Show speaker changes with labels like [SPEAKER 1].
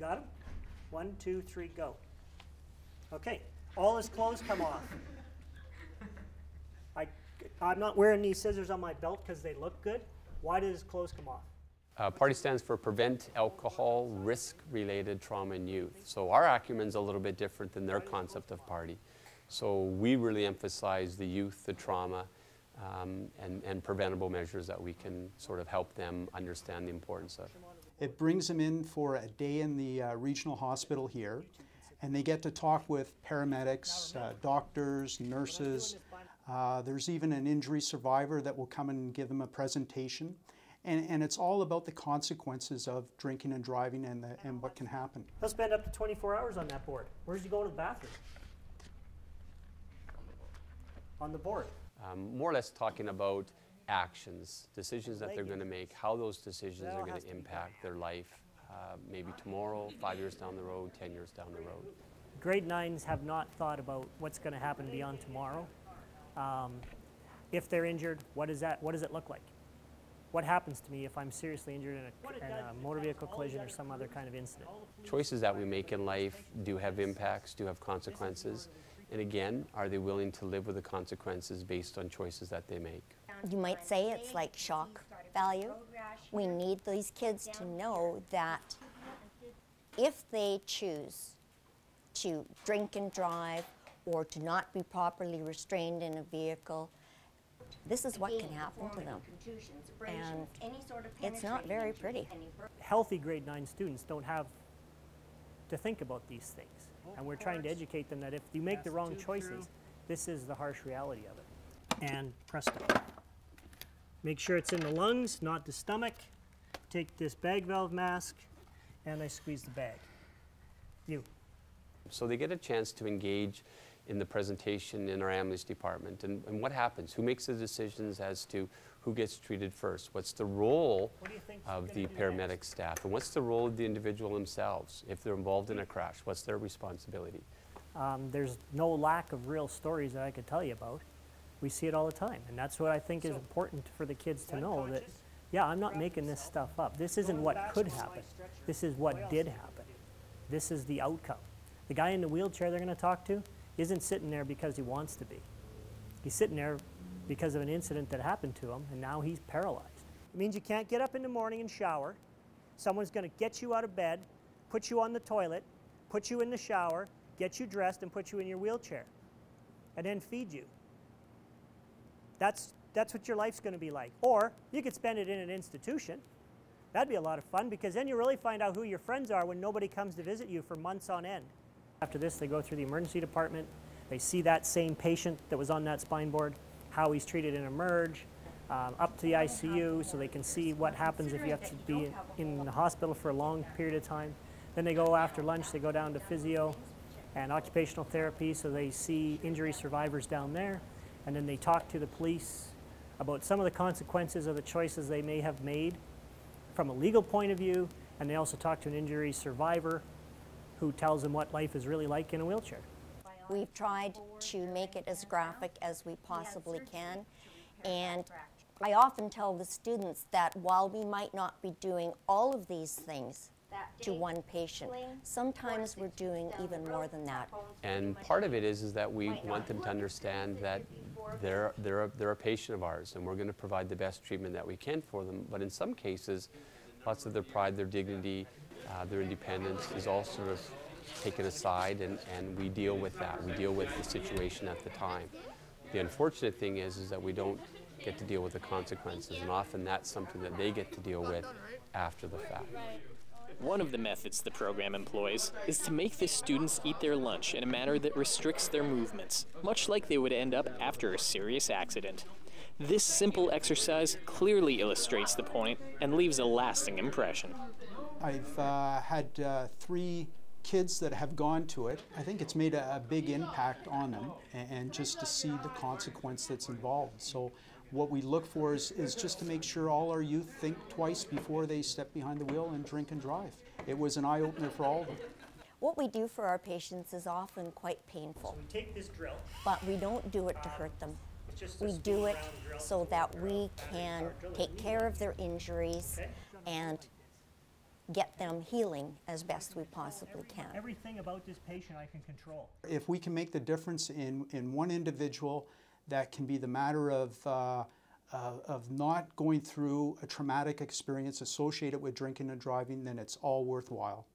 [SPEAKER 1] got them? 1, 2, 3, go. Okay, all his clothes come off. I'm not wearing these scissors on my belt because they look good. Why did his clothes come off?
[SPEAKER 2] P.A.R.T.Y stands for Prevent Alcohol Risk-Related Trauma in Youth. So our acumen's a little bit different than their concept of P.A.R.T.Y. So we really emphasize the youth, the trauma, and preventable measures that we can sort of help them understand the importance of.
[SPEAKER 3] It brings them in for a day in the regional hospital here, and they get to talk with paramedics, doctors, nurses. There's even an injury survivor that will come and give them a presentation. And it's all about the consequences of drinking and driving and what can happen.
[SPEAKER 1] He'll spend up to 24 hours on that board. Where's he going to the bathroom? On the board.
[SPEAKER 2] More or less talking about actions, decisions that they're going to make, how those decisions are going to impact their life, maybe tomorrow, 5 years down the road, 10 years down the road.
[SPEAKER 1] Grade 9s have not thought about what's going to happen beyond tomorrow. If they're injured, what does it look like? What happens to me if I'm seriously injured in a motor vehicle collision or some other kind of incident?
[SPEAKER 2] Choices that we make in life do have impacts, do have consequences. And again, are they willing to live with the consequences based on choices that they make?
[SPEAKER 4] You might say it's like shock value. We need these kids to know that if they choose to drink and drive or to not be properly restrained in a vehicle, this is what can happen to them. And it's not very pretty.
[SPEAKER 1] Healthy grade 9 students don't have to think about these things. And we're trying to educate them that if you make the wrong choices, this is the harsh reality of it. And presto. Make sure it's in the lungs, not the stomach. Take this bag valve mask, and I squeeze the bag. You.
[SPEAKER 2] So they get a chance to engage in the presentation in our ambulance department. And what happens? Who makes the decisions as to who gets treated first? What's the role of the paramedic staff? And what's the role of the individual themselves? If they're involved in a crash, what's their responsibility?
[SPEAKER 1] There's no lack of real stories that I could tell you about. We see it all the time. And that's what I think is important for the kids to know, that, yeah, I'm not making this stuff up. This isn't what could happen. This is what did happen. This is the outcome. The guy in the wheelchair they're going to talk to isn't sitting there because he wants to be. He's sitting there because of an incident that happened to him, and now he's paralyzed. It means you can't get up in the morning and shower. Someone's going to get you out of bed, put you on the toilet, put you in the shower, get you dressed, and put you in your wheelchair, and then feed you. That's what your life's going to be like. Or you could spend it in an institution. That'd be a lot of fun, because then you really find out who your friends are when nobody comes to visit you for months on end. After this, they go through the emergency department. They see that same patient that was on that spine board, how he's treated in emerge, up to the ICU, so they can see what happens if you have to be in the hospital for a long period of time. Then they go after lunch, they go down to physio and occupational therapy, so they see injury survivors down there. And then they talk to the police about some of the consequences of the choices they may have made from a legal point of view, and they also talk to an injury survivor who tells them what life is really like in a wheelchair.
[SPEAKER 4] We've tried to make it as graphic as we possibly can, and I often tell the students that while we might not be doing all of these things to one patient, sometimes we're doing even more than that.
[SPEAKER 2] And part of it is that we want them to understand that they're a patient of ours, and we're going to provide the best treatment that we can for them. But in some cases, lots of their pride, their dignity, their independence is all sort of taken aside, and we deal with that. We deal with the situation at the time. The unfortunate thing is that we don't get to deal with the consequences, and often that's something that they get to deal with after the fact.
[SPEAKER 5] One of the methods the program employs is to make the students eat their lunch in a manner that restricts their movements, much like they would end up after a serious accident. This simple exercise clearly illustrates the point and leaves a lasting impression.
[SPEAKER 3] I've had 3 kids that have gone to it. I think it's made a big impact on them, and just to see the consequence that's involved. So what we look for is just to make sure all our youth think twice before they step behind the wheel and drink and drive. It was an eye-opener for all of them.
[SPEAKER 4] What we do for our patients is often quite painful.
[SPEAKER 1] So we take this drill,
[SPEAKER 4] but we don't do it to hurt them. We do it so that we can take care of their injuries and get them healing as best we possibly can.
[SPEAKER 1] Everything about this patient I can control.
[SPEAKER 3] If we can make the difference in one individual, that can be the matter of not going through a traumatic experience associated with drinking and driving, then it's all worthwhile.